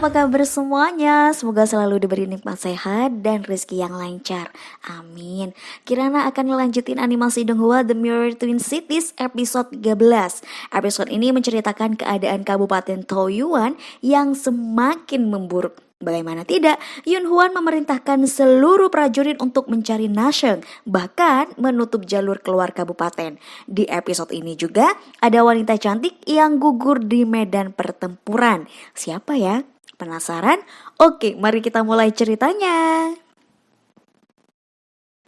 apa kabar semuanya? Semoga selalu diberi nikmat sehat dan rezeki yang lancar. Amin. Kirana akan melanjutin animasi Donghua The Mirror Twin Cities episode 13. Episode ini menceritakan keadaan Kabupaten Taoyuan yang semakin memburuk. Bagaimana tidak, Yun Huan memerintahkan seluruh prajurit untuk mencari Nasheng, bahkan menutup jalur keluar kabupaten. Di episode ini juga ada wanita cantik yang gugur di medan pertempuran. Siapa ya? Penasaran? Oke, mari kita mulai ceritanya.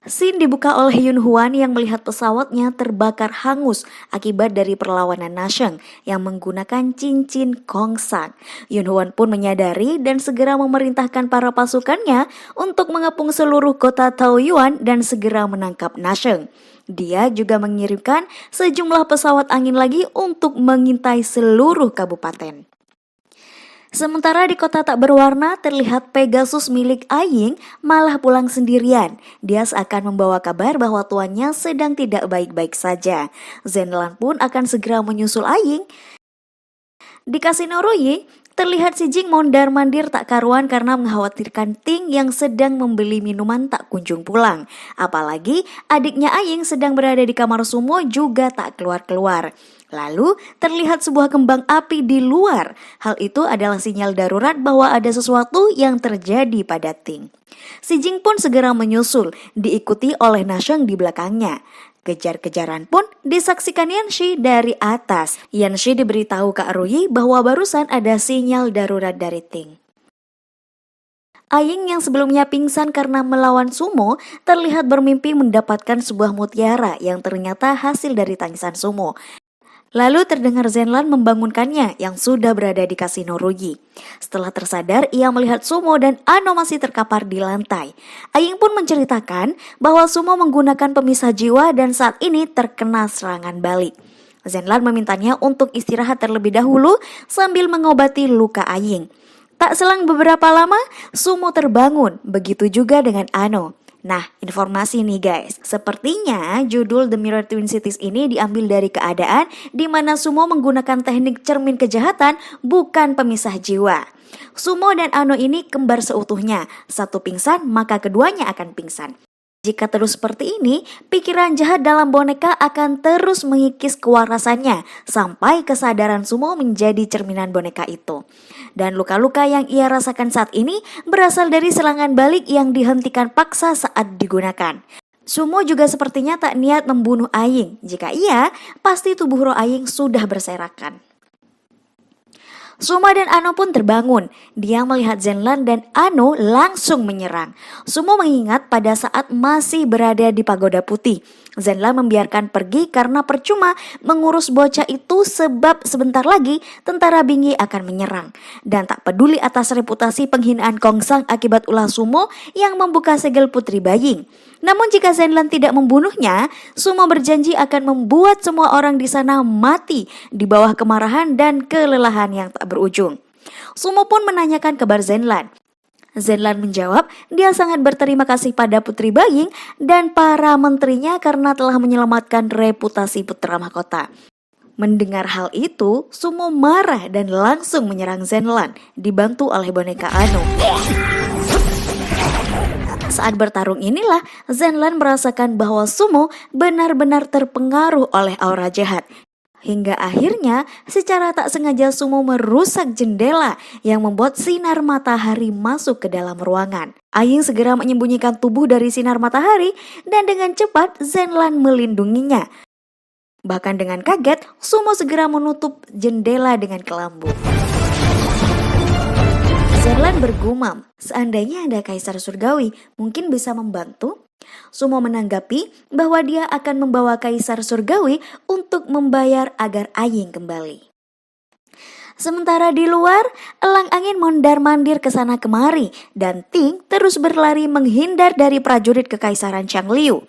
Scene dibuka oleh Yun Huan yang melihat pesawatnya terbakar hangus akibat dari perlawanan Nasheng yang menggunakan cincin Kongsang. Yun Huan pun menyadari dan segera memerintahkan para pasukannya untuk mengepung seluruh kota Taoyuan dan segera menangkap Nasheng. Dia juga mengirimkan sejumlah pesawat angin lagi untuk mengintai seluruh kabupaten. Sementara di kota tak berwarna terlihat Pegasus milik Aying malah pulang sendirian. Dia seakan membawa kabar bahwa tuannya sedang tidak baik-baik saja. Zenlan pun akan segera menyusul Aying. Di kasino Royi, terlihat si Jing mondar-mandir tak karuan karena mengkhawatirkan Ting yang sedang membeli minuman tak kunjung pulang. Apalagi adiknya Aying sedang berada di kamar sumo juga tak keluar-keluar. Lalu terlihat sebuah kembang api di luar. Hal itu adalah sinyal darurat bahwa ada sesuatu yang terjadi pada Ting. Si Jing pun segera menyusul, diikuti oleh Nasheng di belakangnya. Kejar-kejaran pun disaksikan Yanshi dari atas. Yanshi diberitahu ke Aruyi bahwa barusan ada sinyal darurat dari Ting. Aying yang sebelumnya pingsan karena melawan sumo terlihat bermimpi mendapatkan sebuah mutiara yang ternyata hasil dari tangisan sumo. Lalu terdengar Zenlan membangunkannya yang sudah berada di kasino Ruyi. Setelah tersadar, ia melihat Sumo dan Ano masih terkapar di lantai. Aying pun menceritakan bahwa Sumo menggunakan pemisah jiwa dan saat ini terkena serangan balik. Zenlan memintanya untuk istirahat terlebih dahulu sambil mengobati luka Aying. Tak selang beberapa lama, Sumo terbangun, begitu juga dengan Ano. Nah, informasi nih guys, sepertinya judul The Mirror Twin Cities ini diambil dari keadaan di mana Sumo menggunakan teknik cermin kejahatan bukan pemisah jiwa. Sumo dan Ano ini kembar seutuhnya, satu pingsan maka keduanya akan pingsan. Jika terus seperti ini, pikiran jahat dalam boneka akan terus mengikis kewarasannya sampai kesadaran Sumo menjadi cerminan boneka itu. Dan luka-luka yang ia rasakan saat ini berasal dari serangan balik yang dihentikan paksa saat digunakan. Sumo juga sepertinya tak niat membunuh Aying. Jika iya, pasti tubuh roh Aying sudah berserakan. Sumo dan Ano pun terbangun. Dia melihat Zenlan dan Ano langsung menyerang. Sumo mengingat pada saat masih berada di Pagoda Putih. Zenlan membiarkan pergi karena percuma mengurus bocah itu sebab sebentar lagi tentara Bingyi akan menyerang. Dan tak peduli atas reputasi penghinaan Kongsang akibat ulah Sumo yang membuka segel Putri Baying. Namun jika Zenlan tidak membunuhnya, Sumo berjanji akan membuat semua orang di sana mati di bawah kemarahan dan kelelahan yang tak berujung. Sumo pun menanyakan kabar Zenlan. Zenlan menjawab dia sangat berterima kasih pada Putri Baying dan para menterinya karena telah menyelamatkan reputasi putra mahkota. Mendengar hal itu, Sumo marah dan langsung menyerang Zenlan, dibantu oleh boneka Ano. Saat bertarung inilah, Zenlan merasakan bahwa Sumo benar-benar terpengaruh oleh aura jahat. Hingga akhirnya secara tak sengaja Sumo merusak jendela yang membuat sinar matahari masuk ke dalam ruangan. Aying segera menyembunyikan tubuh dari sinar matahari dan dengan cepat Zenlan melindunginya. Bahkan dengan kaget, Sumo segera menutup jendela dengan kelambu. Zenlan bergumam, seandainya ada Kaisar Surgawi, mungkin bisa membantu. Sumo menanggapi bahwa dia akan membawa Kaisar Surgawi untuk membayar agar Aying kembali. Sementara di luar, elang angin mondar-mandir ke sana kemari dan Ting terus berlari menghindar dari prajurit Kekaisaran Changliu.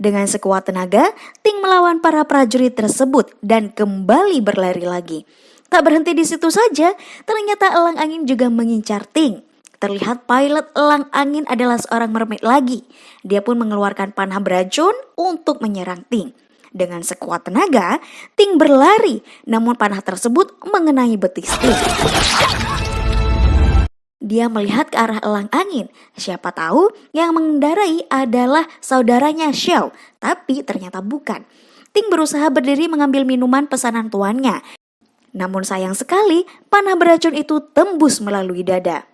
Dengan sekuat tenaga, Ting melawan para prajurit tersebut dan kembali berlari lagi. Tak berhenti di situ saja, ternyata elang angin juga mengincar Ting. Terlihat pilot elang angin adalah seorang mermaid lagi. Dia pun mengeluarkan panah beracun untuk menyerang Ting. Dengan sekuat tenaga, Ting berlari, namun panah tersebut mengenai betis Ting. Dia melihat ke arah elang angin. Siapa tahu yang mengendarai adalah saudaranya Xiao, tapi ternyata bukan. Ting berusaha berdiri mengambil minuman pesanan tuannya. Namun sayang sekali, panah beracun itu tembus melalui dada.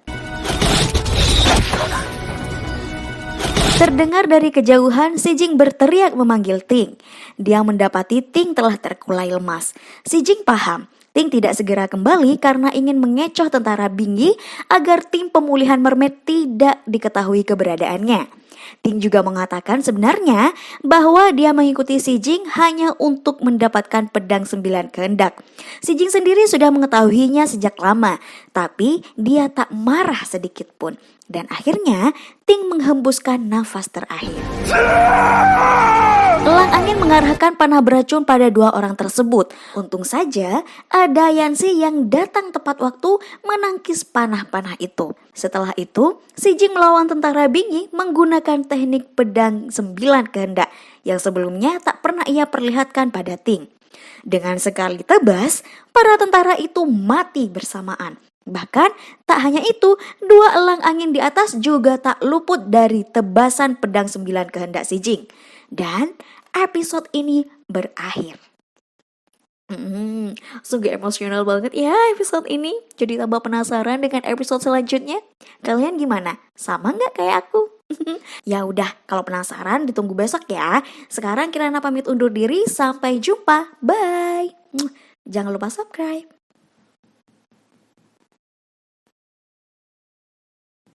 Terdengar dari kejauhan, Si Jing berteriak memanggil Ting. Dia mendapati Ting telah terkulai lemas. Si Jing paham, Ting tidak segera kembali karena ingin mengecoh tentara Bingyi agar tim pemulihan mermaid tidak diketahui keberadaannya. Ting juga mengatakan sebenarnya bahwa dia mengikuti Si Jing hanya untuk mendapatkan pedang 9 kehendak. Si Jing sendiri sudah mengetahuinya sejak lama, tapi dia tak marah sedikit pun. Dan akhirnya Ting menghembuskan nafas terakhir. Elang angin mengarahkan panah beracun pada 2 orang tersebut. Untung saja ada Yanxi yang datang tepat waktu menangkis panah-panah itu. Setelah itu, Si Jing melawan tentara Bingyi menggunakan teknik pedang 9 kehendak yang sebelumnya tak pernah ia perlihatkan pada Ting. Dengan sekali tebas, para tentara itu mati bersamaan. Bahkan tak hanya itu, 2 elang angin di atas juga tak luput dari tebasan pedang 9 kehendak Si Jing. Dan episode ini berakhir. Sungguh emosional banget ya episode ini. Jadi tambah penasaran dengan episode selanjutnya. Kalian gimana? Sama nggak kayak aku? Ya udah, kalau penasaran ditunggu besok ya. Sekarang Kirana pamit undur diri, sampai jumpa. Bye. Jangan lupa subscribe.